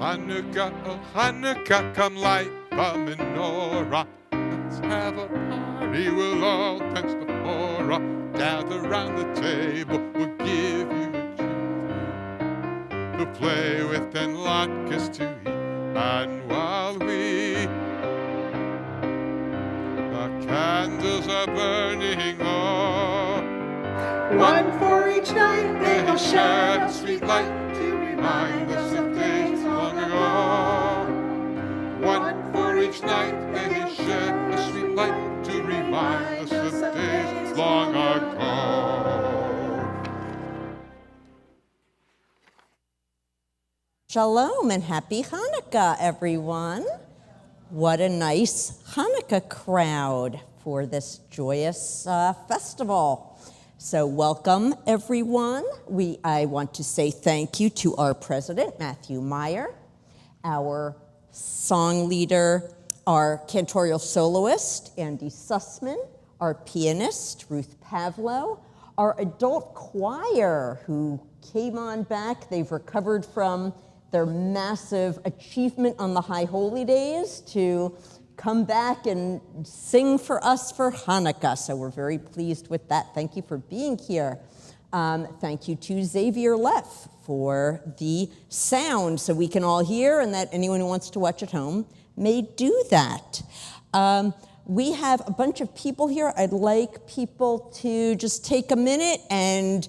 Hanukkah, oh Hanukkah, come light the menorah. Let's have a party, we'll all dance the hora. Gather round the table, we'll give you a treat to play with and latkes to eat. And while the candles are burning low, one for each night they will shed a sweet light to remind us of days long ago. One for each night they will shed a sweet light to remind us of days long ago. Shalom and happy Hanukkah, everyone. What a nice Hanukkah crowd for this joyous festival. So welcome, everyone. I want to say thank you to our president, Matthew Meyer, our song leader, our cantorial soloist, Andy Sussman, our pianist, Ruth Pavlo, our adult choir who came on back. They've recovered from their massive achievement on the High Holy Days to come back and sing for us for Hanukkah. So we're very pleased with that. Thank you for being here. Thank you to Xavier Leff for the sound so we can all hear and that anyone who wants to watch at home may do that. We have a bunch of people here. I'd like people to just take a minute and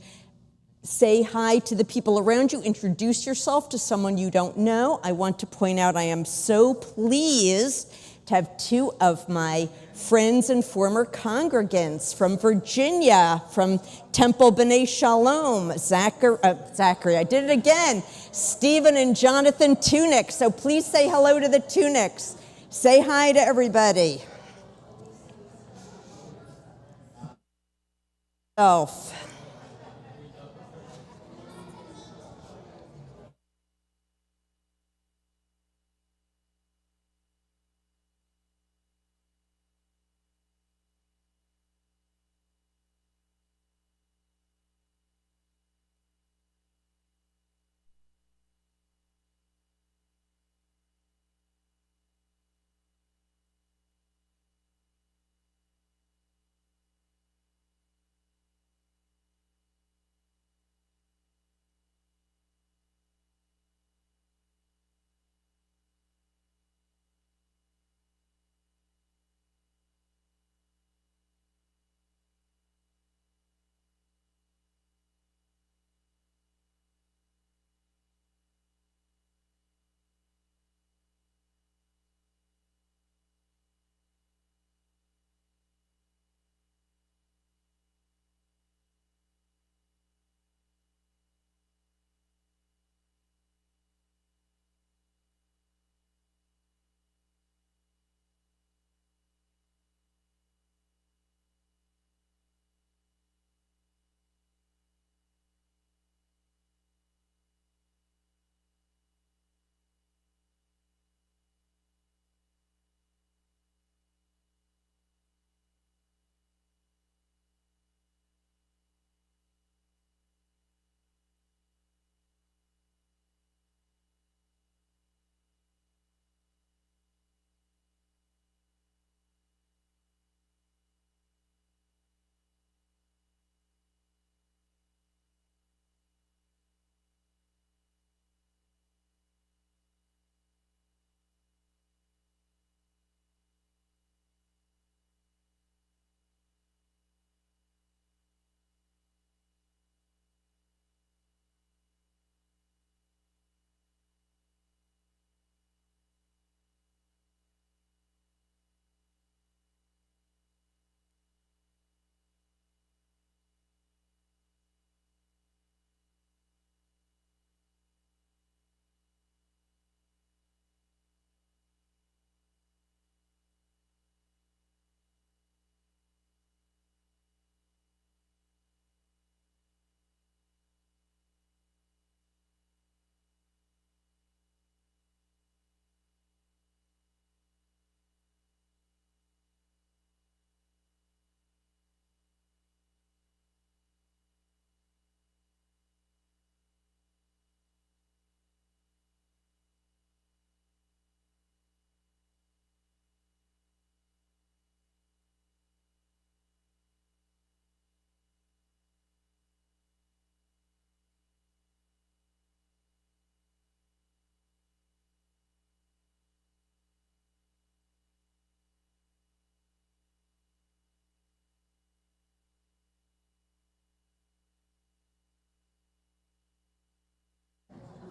say hi to the people around you. Introduce yourself to someone you don't know. I want to point out I am so pleased to have two of my friends and former congregants from Virginia, from Temple B'nai Shalom, Zachary, I did it again, Stephen and Jonathan Tunick. So please say hello to the Tunicks. Say hi to everybody.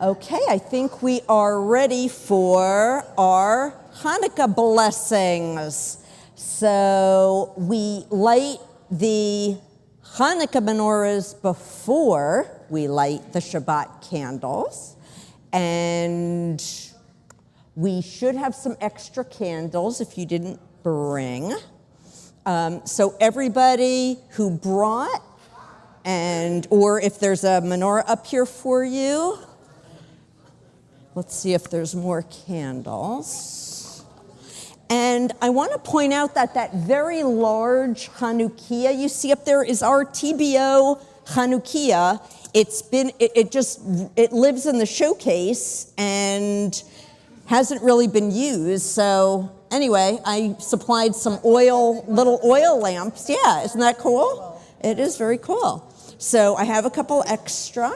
Okay, I think we are ready for our Hanukkah blessings. So we light the Hanukkah menorahs before we light the Shabbat candles. And we should have some extra candles if you didn't bring. So everybody who brought, or if there's a menorah up here for you, let's see if there's more candles. And I want to point out that that very large Chanukiah you see up there is our TBO Chanukiah. It lives in the showcase and hasn't really been used. So anyway, I supplied some little oil lamps. Yeah, isn't that cool? It is very cool. So I have a couple extra.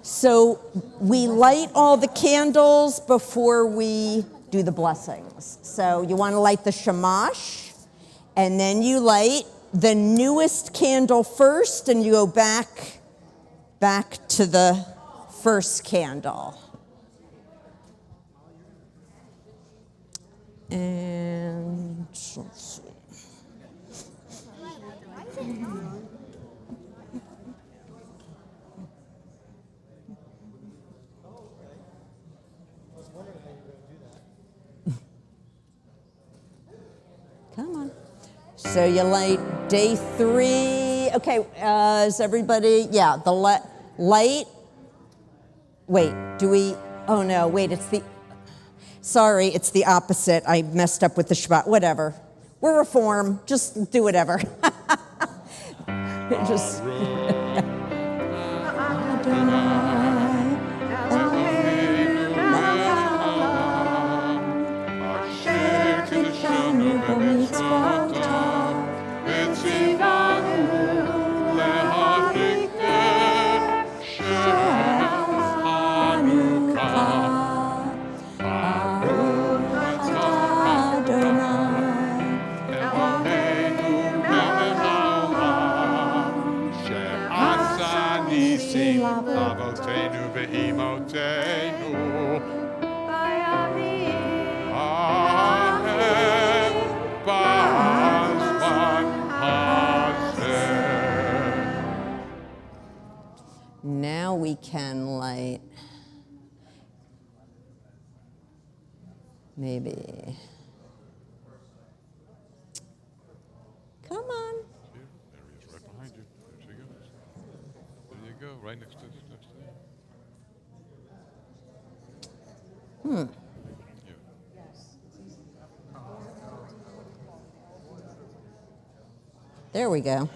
So we light all the candles before we do the blessings. So you want to light the shamash, and then you light the newest candle first, and you go back to the first candle. And let's see. Come on. So you light day 3. Okay, is everybody, yeah, the light. Wait, oh no, wait, it's the opposite. I messed up with the Shabbat, whatever. We're Reform, just do whatever. Just. Now we can light, maybe. Come on. There he is, right behind you. There she goes. There you go, right next to you. Yeah. There we go.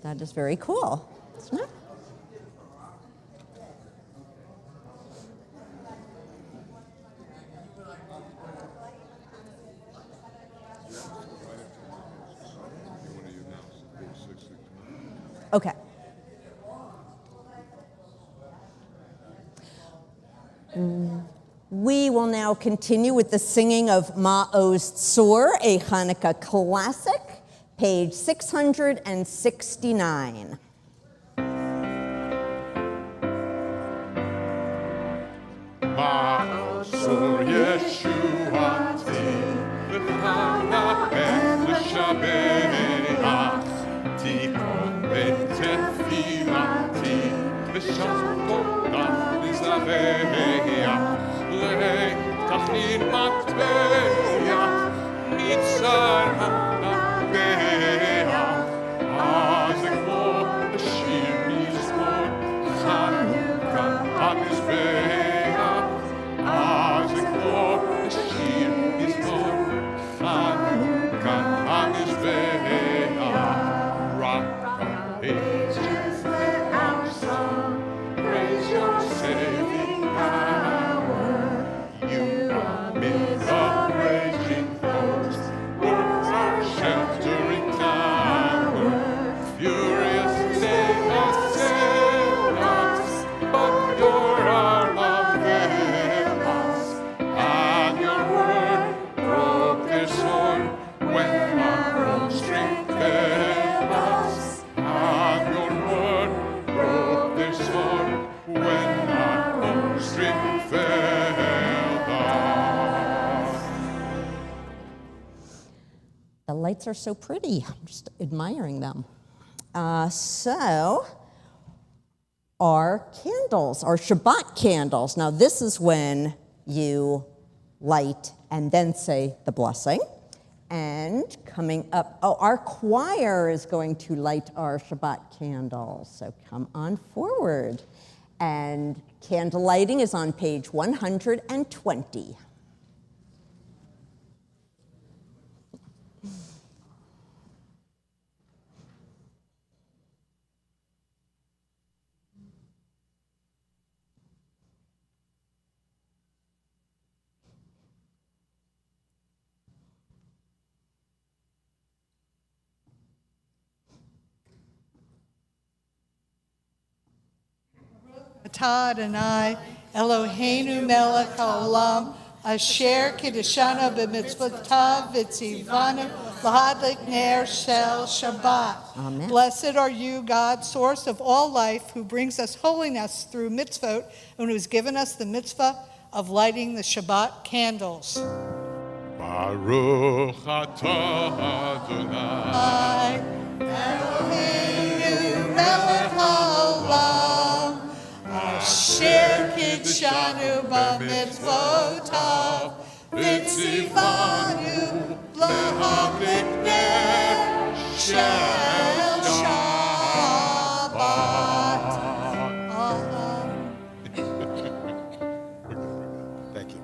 That is very cool, isn't it? Okay. We will now continue with the singing of Ma'oz Tzor, a Hanukkah classic, page 669. Ma'oz Tzor Yeshuati, v'chana et l'shabeach, tichon v'tefilati, v'shamtoda v'zaveach, le'tachin matbeach, mitzar ha'nabeach, azekmo l'shir mizmor, Chanukah ha'mizbeach, azekmo l'shir mizmor, Chanukah ha'mizbeach, rock of ages, let our song praise your saving power. You amid the raging foes, words are The lights are so pretty. I'm just admiring them. So our candles, our Shabbat candles. Now this is when you light and then say the blessing. And coming up, our choir is going to light our Shabbat candles. So come on forward. And candle lighting is on page 120. Atah Adonai, Eloheinu melech haolam, asher kiddushanu b'mitzvotav v'tzivanu l'hadlik ner shel Shabbat. Amen. Blessed are you, God, source of all life, who brings us holiness through mitzvot, and who has given us the mitzvah of lighting the Shabbat candles. Baruch atah Adonai. Eloheinu melech haolam, asher kiddushanu b'mitzvotav v'tzivanu l'hadlik ner shel Shabbat. Thank you.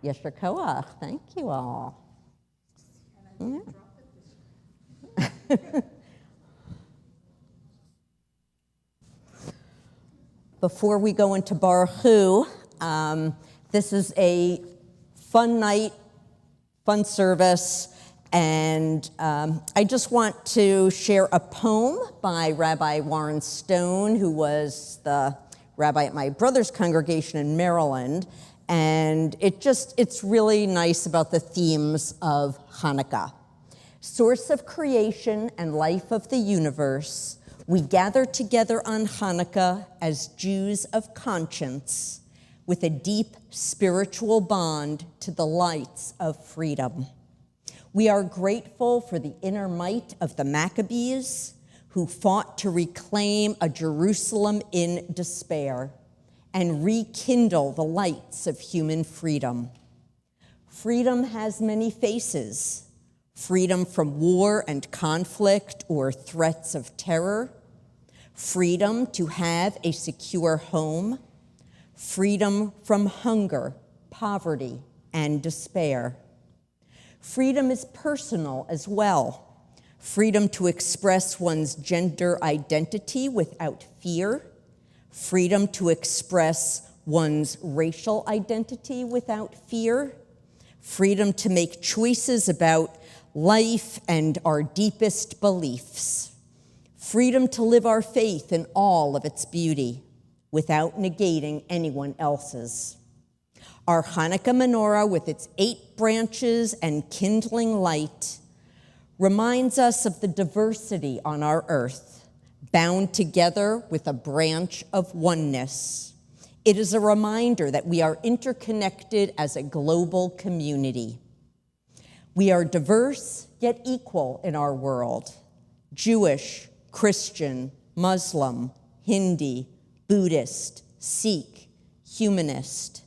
Yesher Koach, thank you all. Yeah. Before we go into Baruch Hu, this is a fun night, fun service, and I just want to share a poem by Rabbi Warren Stone, who was the rabbi at my brother's congregation in Maryland, and it's really nice about the themes of Hanukkah. Source of creation and life of the universe, we gather together on Hanukkah as Jews of conscience with a deep spiritual bond to the lights of freedom. We are grateful for the inner might of the Maccabees who fought to reclaim a Jerusalem in despair and rekindle the lights of human freedom. Freedom has many faces. Freedom from war and conflict or threats of terror, freedom to have a secure home, freedom from hunger, poverty, and despair. Freedom is personal as well. Freedom to express one's gender identity without fear, freedom to express one's racial identity without fear, freedom to make choices about life and our deepest beliefs, freedom to live our faith in all of its beauty without negating anyone else's. Our Hanukkah menorah, with its 8 branches and kindling light, reminds us of the diversity on our earth, bound together with a branch of oneness. It is a reminder that we are interconnected as a global community. We are diverse yet equal in our world. Jewish, Christian, Muslim, Hindi, Buddhist, Sikh, humanist.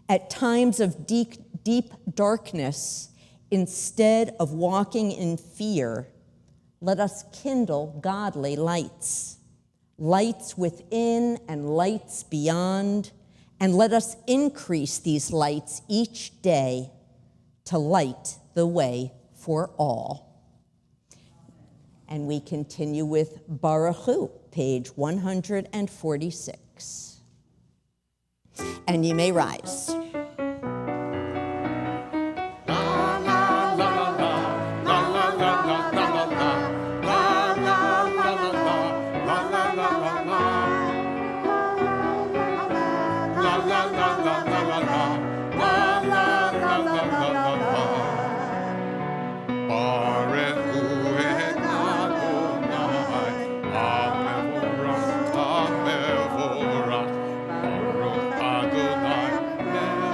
At times of deep darkness, instead of walking in fear, let us kindle godly lights, lights within and lights beyond, and let us increase these lights each day to light the way for all. And we continue with Baruch Hu, page 146. And you may rise. Adonai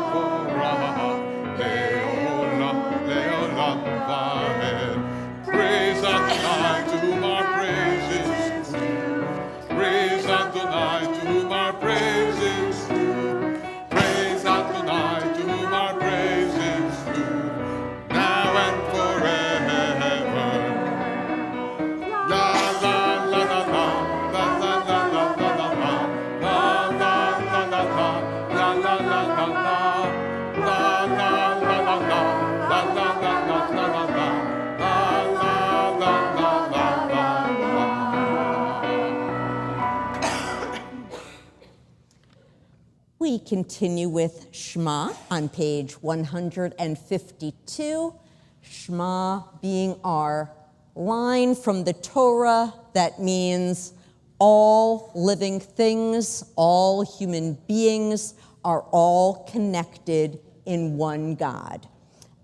continue with Shema on page 152. Shema being our line from the Torah that means all living things, all human beings are all connected in one God.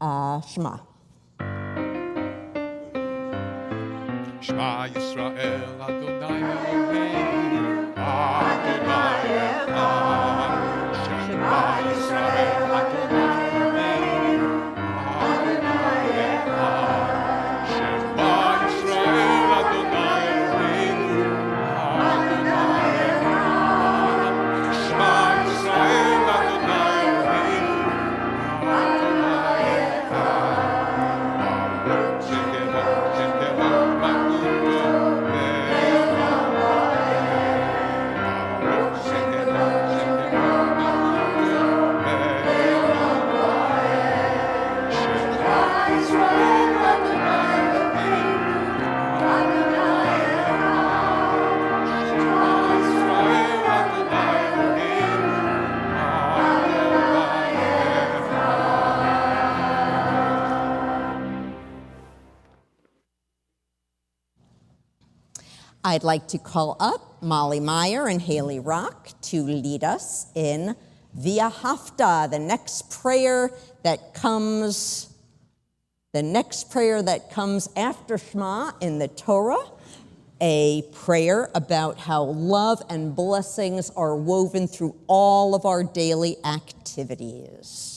Shema. Shema Yisrael Adonai Eloheinu Adonai Echad. Shema Yisrael Adonai Eloheinu Adonai Echad. Shema Yisrael Adonai Eloheinu Adonai Echad. Shema Yisrael Adonai Eloheinu Adonai Echad. I'd like to call up Molly Meyer and Haley Rock to lead us in Via Hafta, the next prayer that comes after Shema in the Torah, a prayer about how love and blessings are woven through all of our daily activities.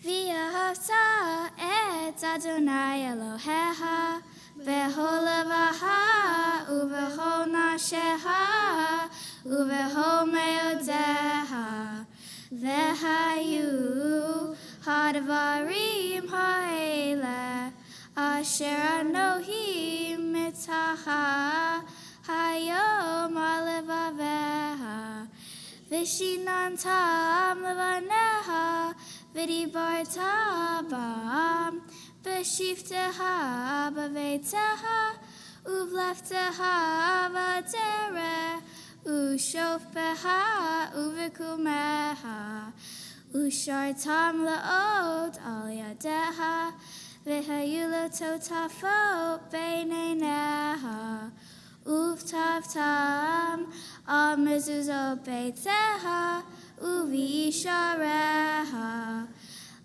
V'ahavta et Adonai Elohecha b'chol levaha u'b'chol nafshecha u'b'chol me'odeha v'hayu hadvarim ha'ele asher anohi mitzacha hayom alevaveha v'shinantam levaneha v'dibarta bam b'shifteha b'veiteha uvlefteha v'dereh u'shofpeha uv'kumeha u'shartam la'od al yadeha v'hayu l'totafot b'neineha uvtavtam al mezuzot beiteha uvishareha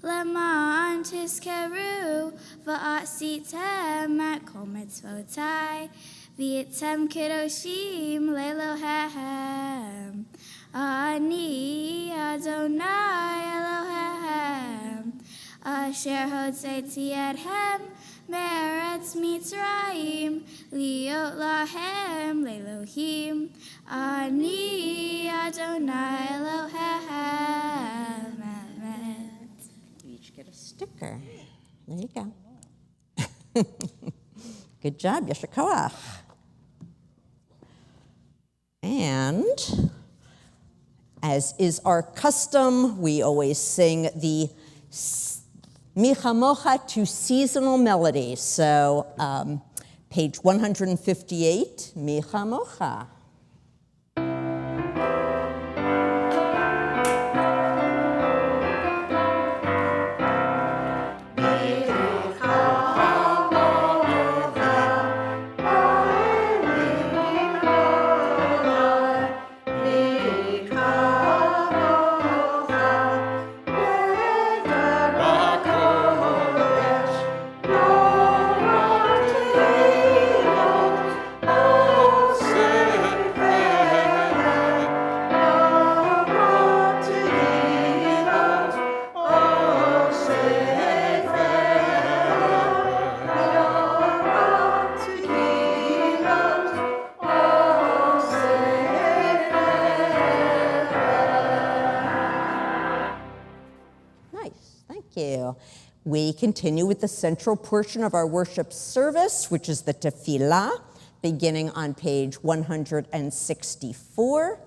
leman tiskeru va'asitem et kol mitzvotai v'yitem kedoshim le'Elohehem ani Adonai Elohehem asher hotzeiti etchem me'eretz Mitzrayim liot lahem le'Elohim ani Adonai Elohehem. Amen. You each get a sticker. There you go. Good job, Yasher Koach. And as is our custom, we always sing the Michamocha to seasonal melodies. So page 158, Michamocha. We continue with the central portion of our worship service, which is the tefillah, beginning on page 164,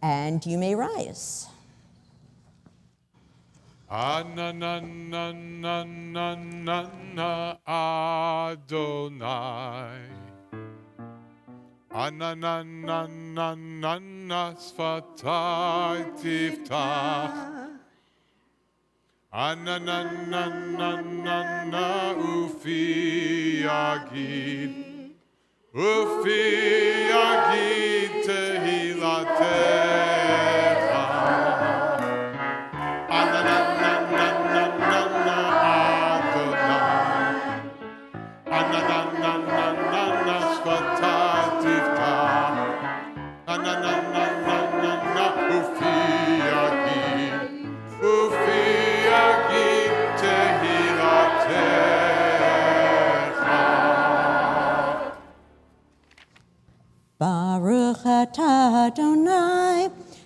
and you may rise. Anananananana Adonai Ananananana sfatai tiftach. Ananananana ufi agid. Ufi agid tehilatecha. Ananananana Adonai. Ananananana sfatai tiftach. Ananananana ufi agid. Ufi agid tehilatecha. Baruch atah Adonai,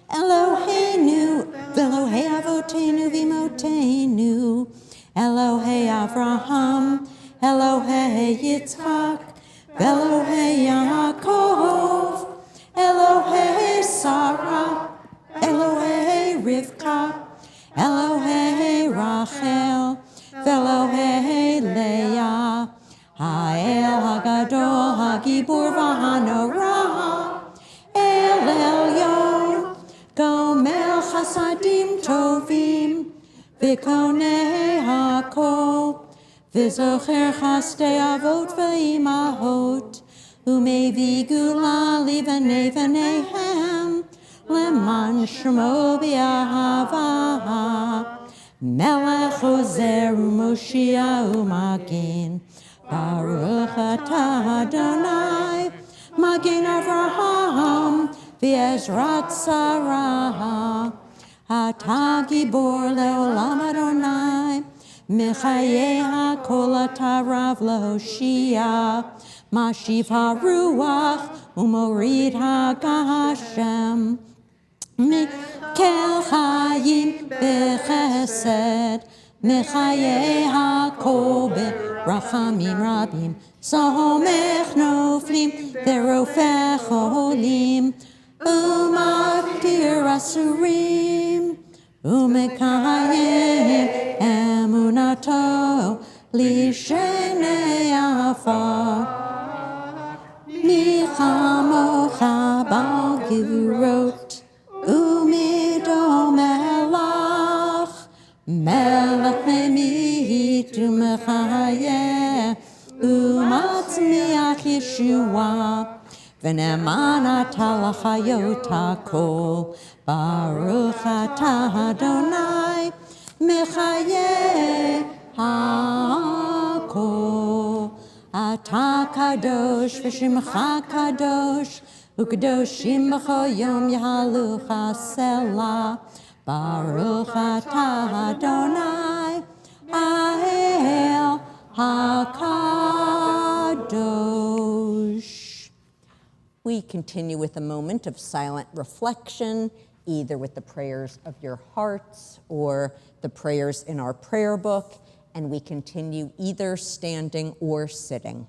Eloheinu, Elohei Avotenu v'Imotenu, Elohei Avraham, Elohei Yitzchak, Elohei Yaakov, Elohei Sarah, Elohei Rivka, Elohei Rachel, Elohei Leah, Ha'el Hagadol Hagibur v'Hanorah, El Elyon, Gomel Chasadim Tovim, V'konei Hakol, V'zocher Chastei Avot v'Imahot, U'mevi Gula Livanei v'Neihem, Leman Shemo B'Ahava, Melech Ozer U'Moshia U'Magin, Baruch atah Adonai, Magin Avraham, V'Ezrat Sarah, Atah Gibor Leolam Adonai, Mechayei HaKol atah Rav Lehoshia, Mashiv HaRuach, U'Morid HaGashem, Mikel Chayim B'Chesed, Mechayei HaKol Rachamim Rabim, Somech Noflim, Verofech Olim, Umaktir Asurim, Umekayim Emunato, Lishenei Afar, Michamocha Bal Givurot, Umidom Elach, Melech Memit Umechayeh, Umatzmiach Yeshua, V'ne'eman atah l'chayot hakol, Baruch atah Adonai, Mechayeh hakol. Atah kadosh v'shimcha kadosh, U'kadoshim b'cho yom yahalucha selah, Baruch atah Adonai, Ahel HaKadosh. We continue with a moment of silent reflection, either with the prayers of your hearts or the prayers in our prayer book, and we continue either standing or sitting.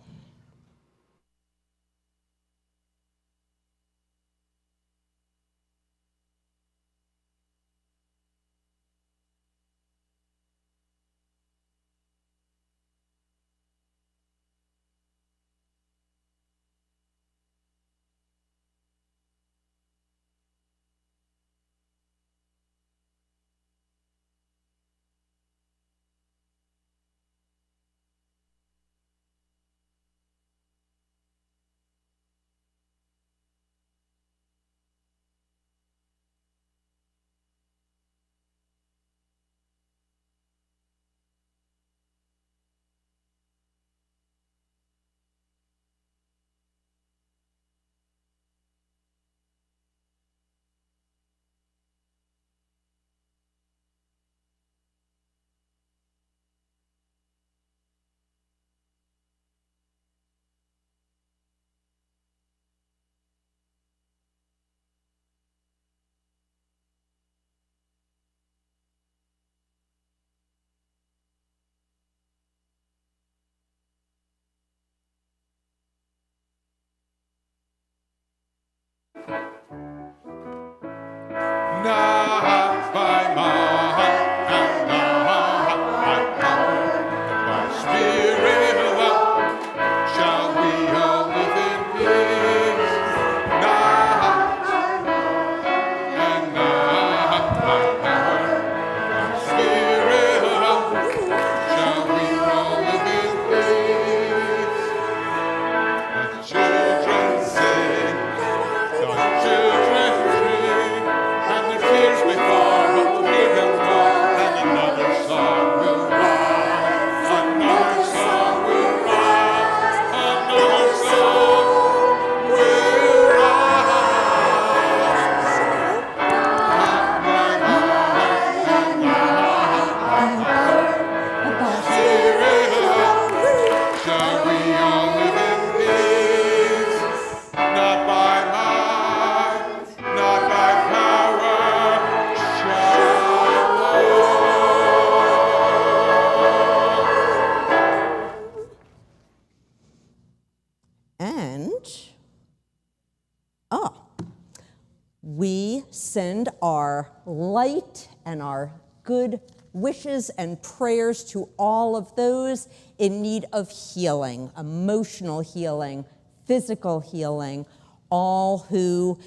send our light and our good wishes and prayers to all of those in need of healing, emotional healing, physical healing, all who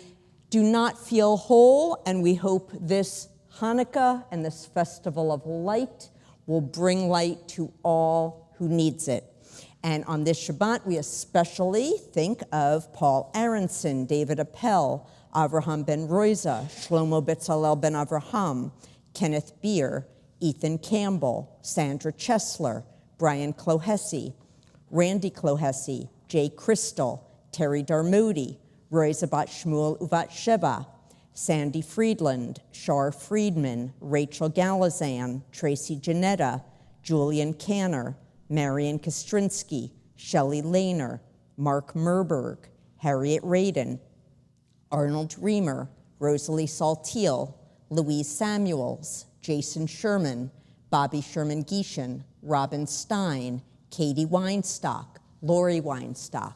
do not feel whole, and we hope this Hanukkah and this Festival of Light will bring light to all who needs it. And on this Shabbat, we especially think of Paul Aronson, David Appel, Avraham ben Roiza, Shlomo Betzalel ben Avraham, Kenneth Beer, Ethan Campbell, Sandra Chesler, Brian Clohessy, Randy Clohessy, Jay Crystal, Terry Darmody, Roy Zabat Shmuel Uvat Sheba, Sandy Friedland, Shar Friedman, Rachel Galazan, Tracy Janetta, Julian Canner, Marion Kostrinsky, Shelley Lehner, Mark Merberg, Harriet Radin, Arnold Reamer, Rosalie Saltiel, Louise Samuels, Jason Sherman, Bobby Sherman-Geishan, Robin Stein, Katie Weinstock, Lori Weinstock.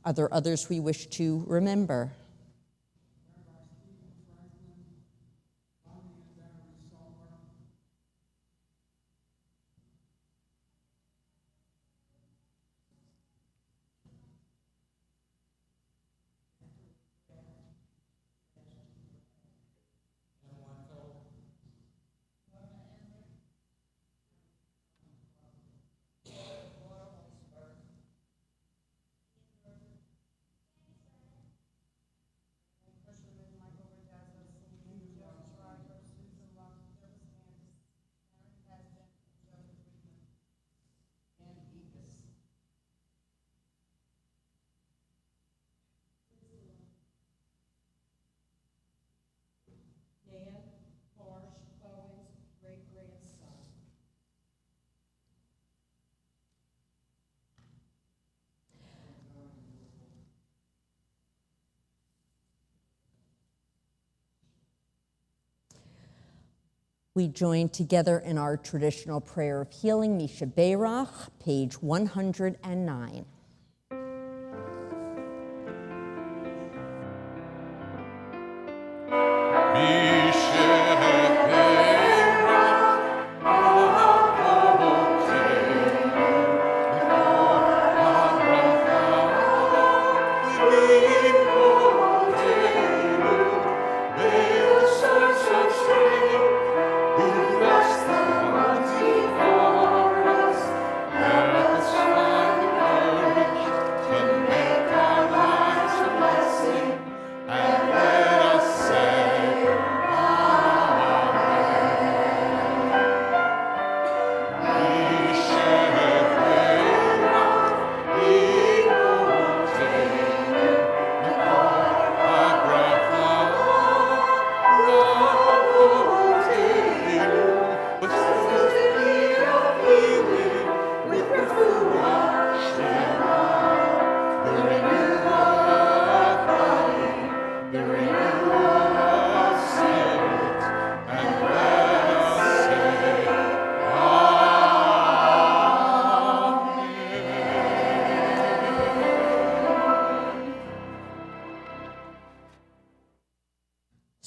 Are there others we wish to remember? We join together in our traditional prayer of healing, Misha Beirach, page 109.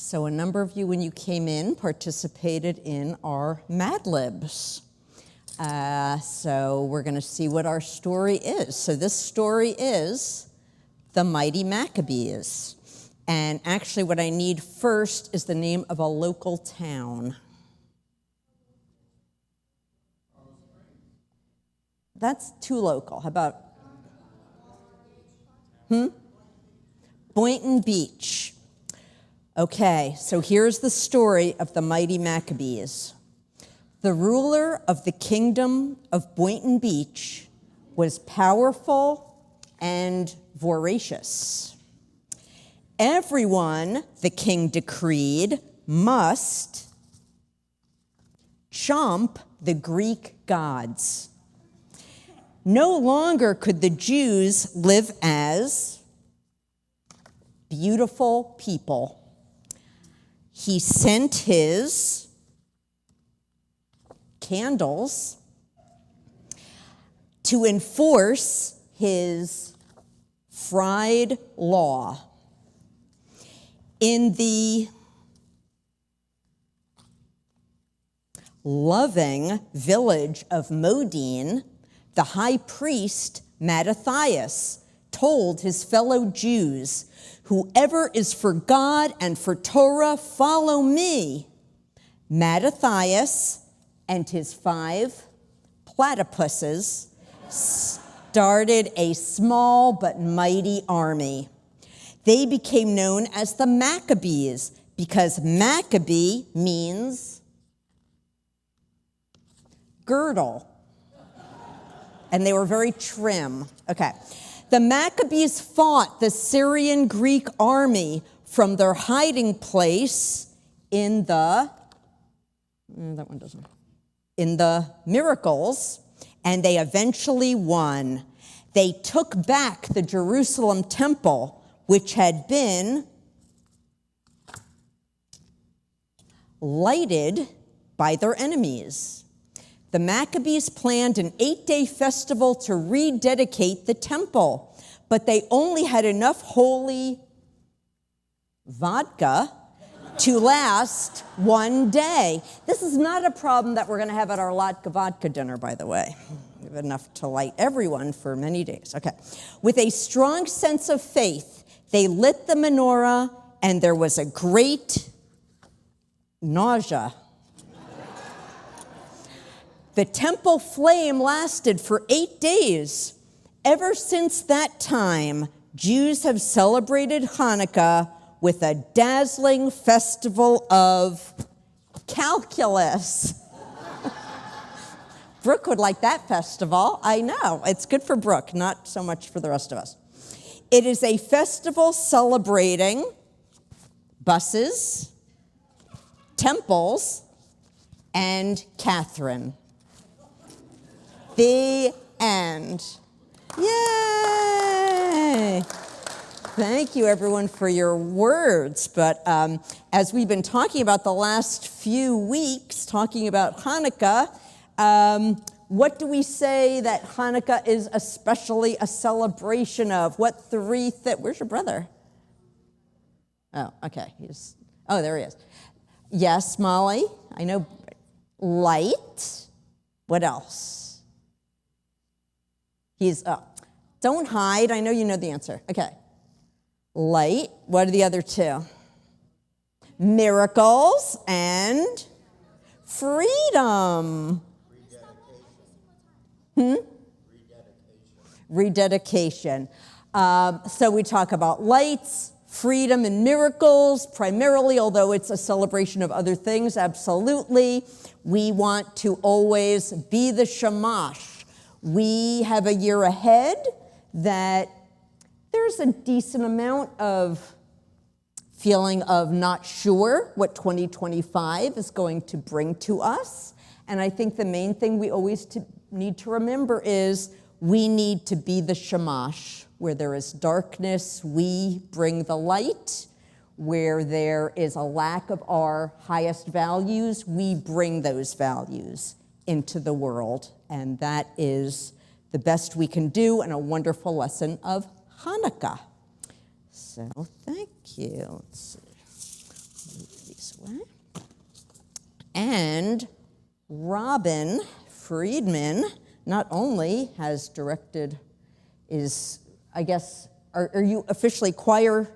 So a number of you, when you came in, participated in our Mad Libs. So we're going to see what our story is. So this story is the Mighty Maccabees. And actually what I need first is the name of a local town. That's too local. How about? Boynton Beach. Okay, so here's the story of the Mighty Maccabees. The ruler of the kingdom of Boynton Beach was powerful and voracious. Everyone, the king decreed, must chomp the Greek gods. No longer could the Jews live as beautiful people. He sent his candles to enforce his fried law. In the loving village of Modin, the high priest Mattathias told his fellow Jews, "Whoever is for God and for Torah, follow me." Mattathias and his 5 platypuses started a small but mighty army. They became known as the Maccabees because Maccabee means girdle. And they were very trim. Okay. The Maccabees fought the Syrian Greek army from their hiding place in the miracles, and they eventually won. They took back the Jerusalem temple, which had been lighted by their enemies. The Maccabees planned an 8-day festival to rededicate the temple, but they only had enough holy vodka to last one day. This is not a problem that we're going to have at our Latka vodka dinner, by the way. We have enough to light everyone for many days. Okay. With a strong sense of faith, they lit the menorah, and there was a great nausea. The temple flame lasted for 8 days. Ever since that time, Jews have celebrated Hanukkah with a dazzling festival of calculus. Brooke would like that festival. I know. It's good for Brooke, not so much for the rest of us. It is a festival celebrating buses, temples, and Catherine. The end. Yay! Thank you, everyone, for your words. But as we've been talking about the last few weeks, talking about Hanukkah, what do we say that Hanukkah is especially a celebration of? What 3 where's your brother? Oh, okay. There he is. Yes, Molly, I know. Light. What else? Don't hide. I know you know the answer. Okay. Light. What are the other 2? Miracles and freedom. Rededication. So we talk about lights, freedom, and miracles primarily, although it's a celebration of other things, absolutely. We want to always be the shamash. We have a year ahead that there's a decent amount of feeling of not sure what 2025 is going to bring to us. And I think the main thing we always need to remember is we need to be the shamash. Where there is darkness, we bring the light. Where there is a lack of our highest values, we bring those values into the world. And that is the best we can do and a wonderful lesson of Hanukkah. So thank you. Let's see. Move these away. And Robin Friedman not only has directed, are you officially choir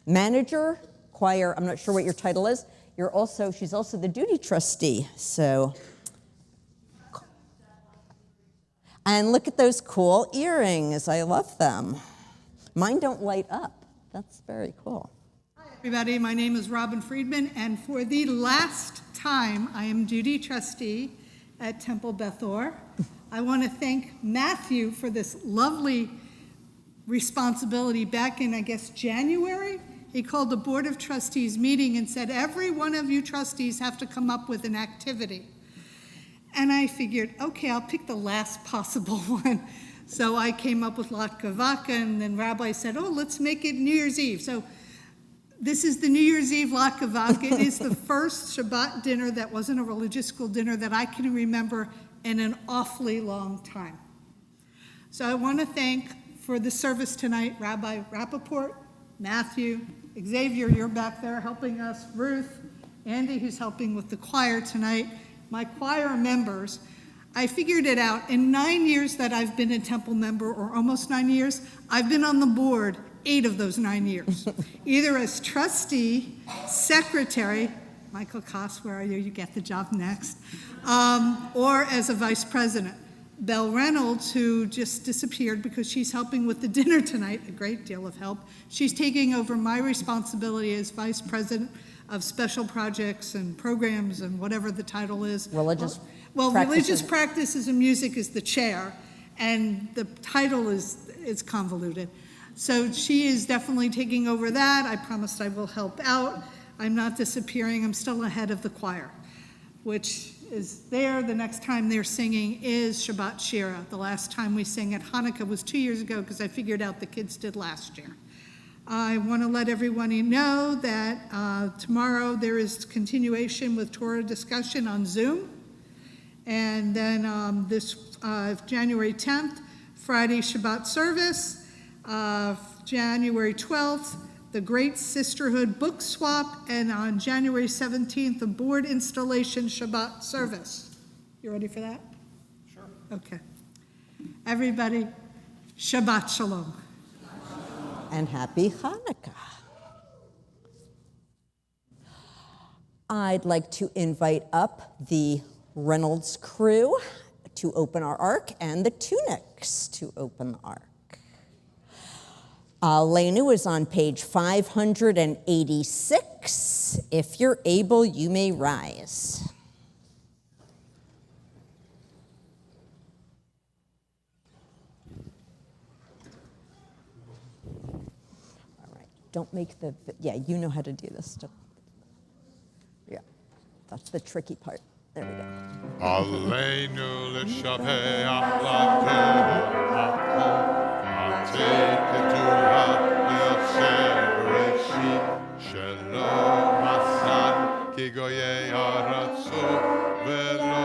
manager? Choir, I'm not sure what your title is. She's also the duty trustee. So, and look at those cool earrings. I love them. Mine don't light up. That's very cool. Hi, everybody. My name is Robin Friedman, and for the last time, I am duty trustee at Temple Beth Orr. I want to thank Matthew for this lovely responsibility back in, I guess, January. He called the Board of Trustees meeting and said, every one of you trustees have to come up with an activity. And I figured, okay, I'll pick the last possible one. So I came up with Latka Vodka, and then Rabbi said, let's make it New Year's Eve. So this is the New Year's Eve Latka Vodka. It is the first Shabbat dinner that wasn't a religious school dinner that I can remember in an awfully long time. So I want to thank for the service tonight, Rabbi Rappaport, Matthew, Xavier, you're back there helping us, Ruth, Andy, who's helping with the choir tonight, my choir members, I figured it out. In 9 years that I've been a Temple member, or almost 9 years, I've been on the board 8 of those 9 years, either as trustee, secretary, Michael Koss, where are you? You get the job next, or as a vice president. Belle Reynolds, who just disappeared because she's helping with the dinner tonight, a great deal of help. She's taking over my responsibility as vice president of special projects and programs and whatever the title is. Religious Religious practices and music is the chair, and the title is convoluted. So she is definitely taking over that. I promised I will help out. I'm not disappearing. I'm still ahead of the choir, which is there. The next time they're singing is Shabbat Shira. The last time we sang at Hanukkah was 2 years ago because I figured out the kids did last year. I want to let everyone know that tomorrow there is continuation with Torah discussion on Zoom. And then this January 10th, Friday Shabbat service. January 12th, the Great Sisterhood book swap. And on January 17th, the board installation Shabbat service. You ready for that? Sure. Okay. Everybody, Shabbat Shalom. And happy Hanukkah. I'd like to invite up the Reynolds crew to open our ark and the Tunics to open the ark. Lenu is on page 586. If you're able, you may rise. Don't make the, yeah, you know how to do this stuff. Yeah, that's the tricky part. There we go. Aleinu l'shaveach l'Torah, Atei kedula le'asher reshit, shelo masan ki goyei aratzo, ve'lo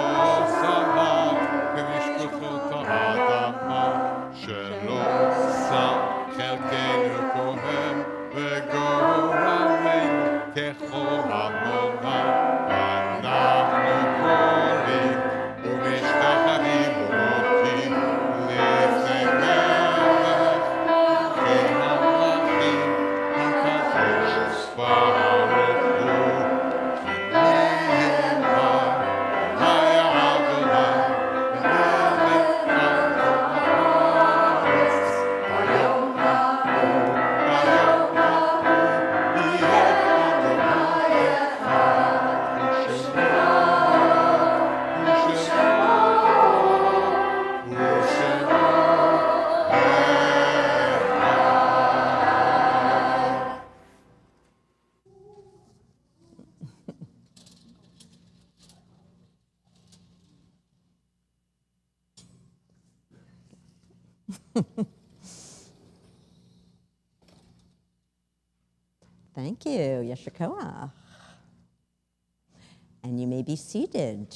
samach k'mishpuchot ha'adama, shelo sam chelkeinu kohen, ve'gorameinu kechol hamona, ואנחנו קוראים ומשתחווים ובוכים לפני מלך בין המלכים הקדוש ברוך הוא ונאמר היה אדוני מלך על כל הארץ ביום ההוא יהיה אדוני אחד Thank you, Yeshikoah. And you may be seated.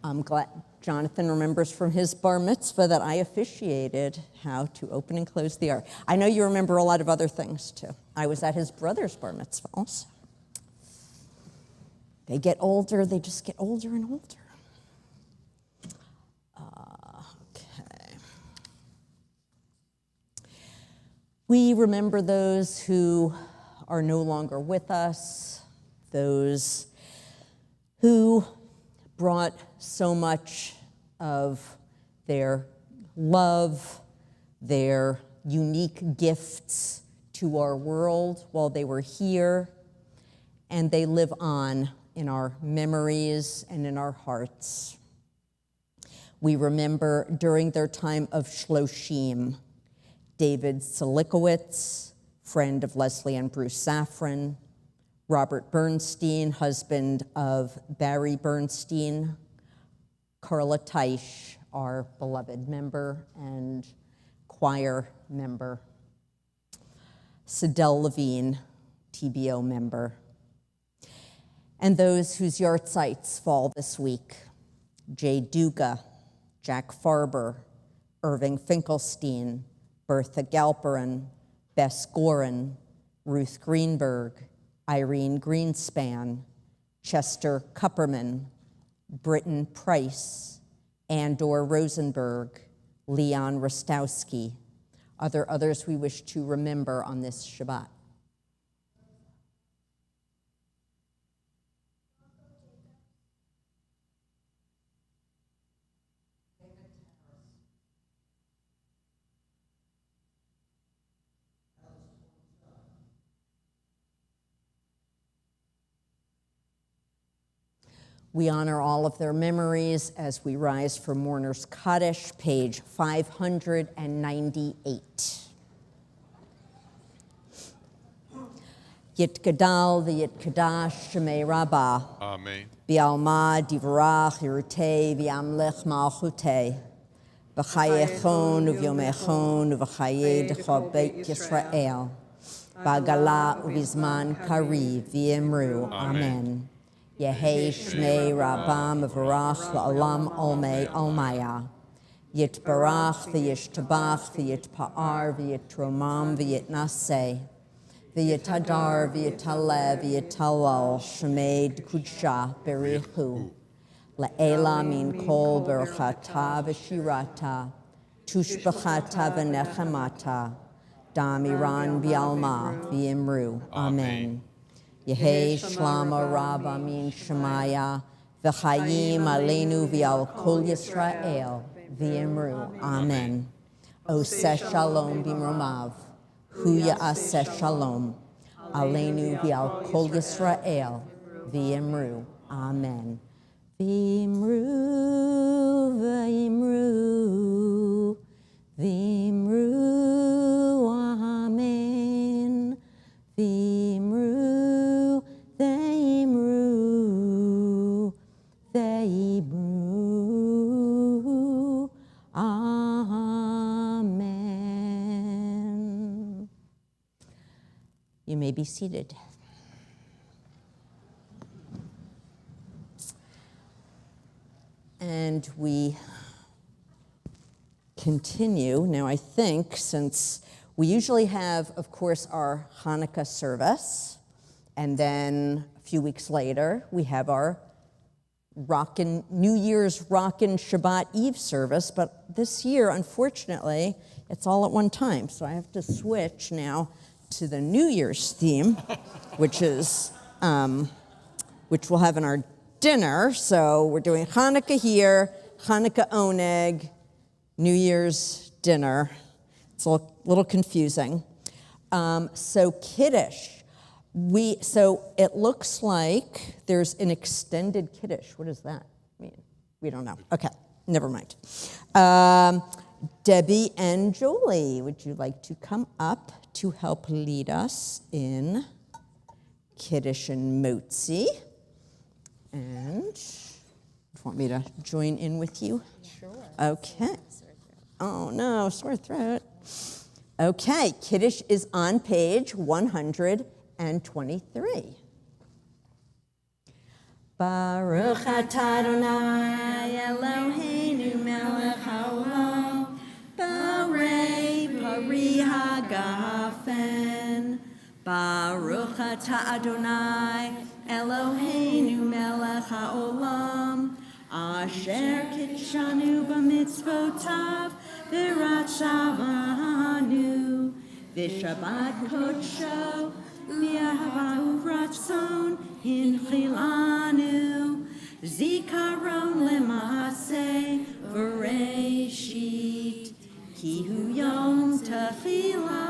I'm glad Jonathan remembers from his bar mitzvah that I officiated how to open and close the ark. I know you remember a lot of other things too. I was at his brother's bar mitzvah also. They get older, they just get older and older. Okay. We remember those who are no longer with us, those who brought so much of their love, their unique gifts to our world while they were here, and they live on in our memories and in our hearts. We remember during their time of Shloshim, David Silikowitz, friend of Leslie and Bruce Safran, Robert Bernstein, husband of Barry Bernstein, Carla Teich, our beloved member and choir member, Sidel Levine, TBO member, and those whose yahrzeits fall this week, Jay Duga, Jack Farber, Irving Finkelstein, Bertha Galperin, Bess Gorin, Ruth Greenberg, Irene Greenspan, Chester Kupperman, Britton Price, Andor Rosenberg, Leon Rostowski. Are there others we wish to remember on this Shabbat? We honor all of their memories as we rise for Mourner's Kaddish, page 598. Yitgadal v'yitkadash shemei Rabbah. Amen. V'alma divrach yirutei v'yamlech malchutei. V'chayechon uvyomechon uv'chayei d'chol Beit Yisrael. V'agala uvizman kariv v'yemru. Amen. Yehei Shmei Rabbah Mevarach La'olam Olmei Olmaya. Yitbarach v'yishtabach v'yitpa'ar v'yitromam v'yitnaseh. V'yitadar v'yitaleh v'yitalal Shmei D'Kudsha Berichu. La'ela min kol berachata v'shirata. Tushbachata v'nechemata. Damiran v'alma v'yimru. Amen. Yehei Shlama Rab Amin Shemaya V'chayim Aleinu V'al Kol Yisrael V'yimru. Amen. Oseh Shalom B'mromav Hu Ya'aseh Shalom Aleinu V'al Kol Yisrael V'yimru. Amen. V'yimru, v'yimru, v'yimru. Amen. V'yimru. Amen. You may be seated. And we continue. Now, I think since we usually have, of course, our Hanukkah service, and then a few weeks later, we have our New Year's Rockin' Shabbat Eve service, but this year, unfortunately, it's all at one time. So I have to switch now to the New Year's theme, which is, which we'll have in our dinner. So we're doing Hanukkah here, Hanukkah Oneg, New Year's dinner. It's a little confusing. So Kiddush. So it looks like there's an extended Kiddush. What does that mean? We don't know. Okay, never mind. Debbie and Julie, would you like to come up to help lead us in Kiddush and Motzi? And do you want me to join in with you? Sure. Okay. Oh no, sore throat. Okay, Kiddush is on page 123. Baruch atah Adonai Eloheinu melech haolam borei pari hagafen. Baruch atah Adonai Eloheinu melech haolam asher kitshanu b'mitzvotav v'ratzavanu v'shabbat kodsho v'yahava uvratzon hinchilanu zikaron lema'aseh v'reishit ki hu yom tefila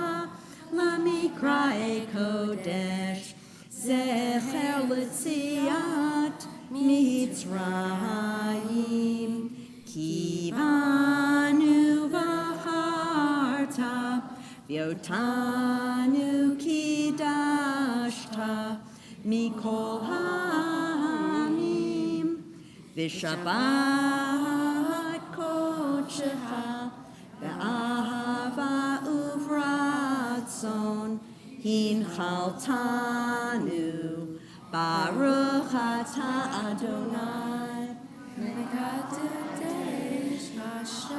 lamikrae kodesh zecher l'tziat mitzrayim ki banu v'charta v'yotanu kidashta mikol ha'amim v'shabbat kodshecha v'ahava uvratzon hinchaltanu Baruch atah Adonai Mekadesh HaShabbat.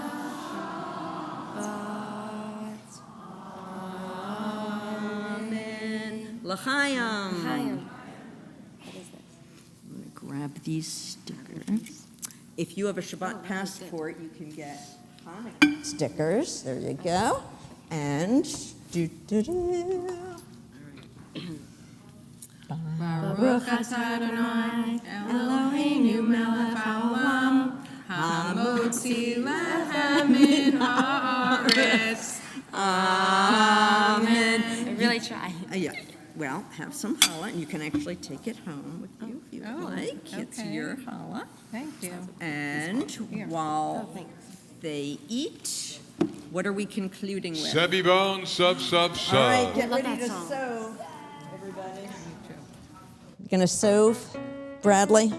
Amen. L'chaim. Chaim. What is this? grab these stickers. If you have a Shabbat passport, you can get Hanukkah stickers. There you go. And Baruch atah Adonai, Eloheinu melech haolam, hamotzi lechem min haaretz. Amen. I really try. yeah. Well, have some challah, and you can actually take it home with you if you would like. It's okay. your challah. Thank you. And while they eat, what are we concluding with? Sebby bone, sub. All right, get love ready that to song. sew, everybody. You gonna sew, Bradley?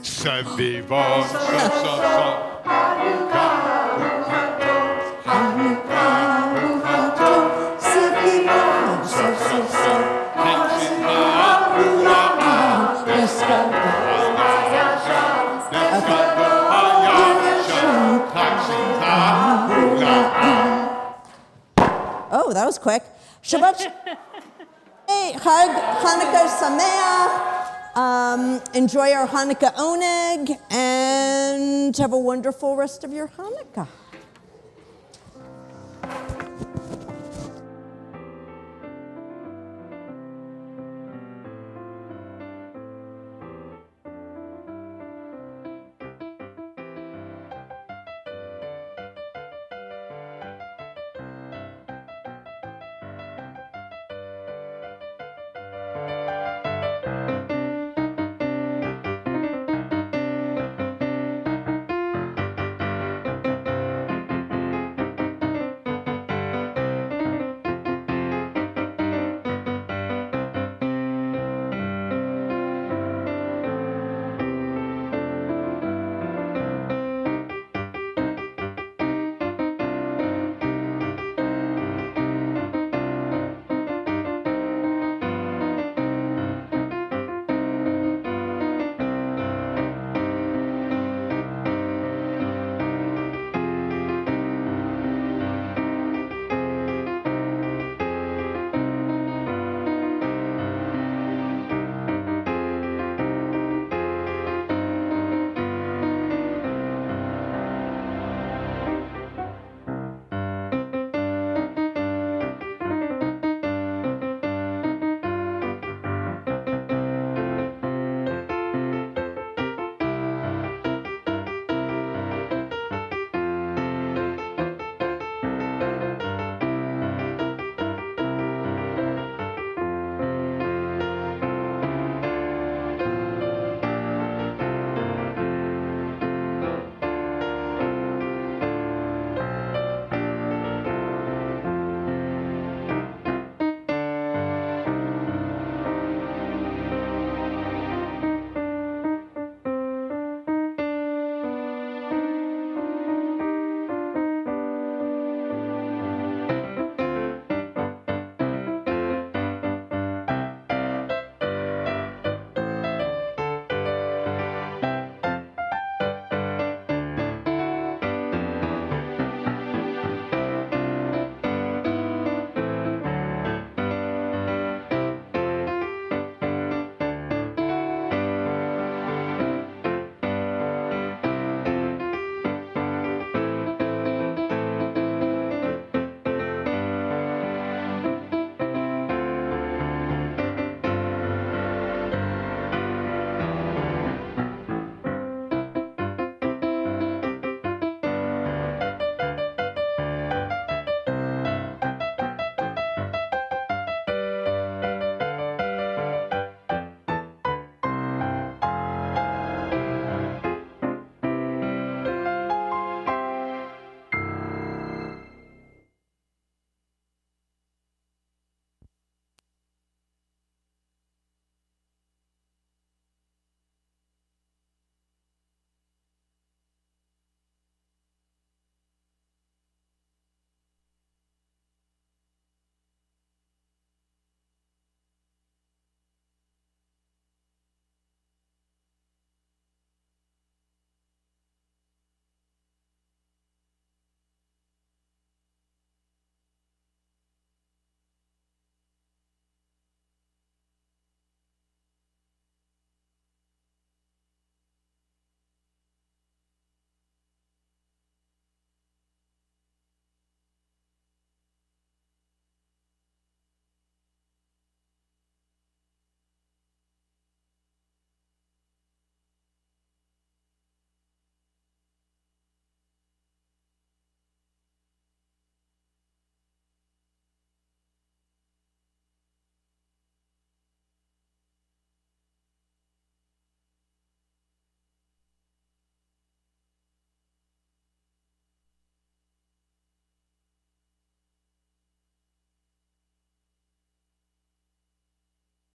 Sebby bone, sub. Oh, that was quick. Shabbat. Hey, Chag Hanukkah Sameach. Enjoy our Hanukkah oneg and have a wonderful rest of your Hanukkah.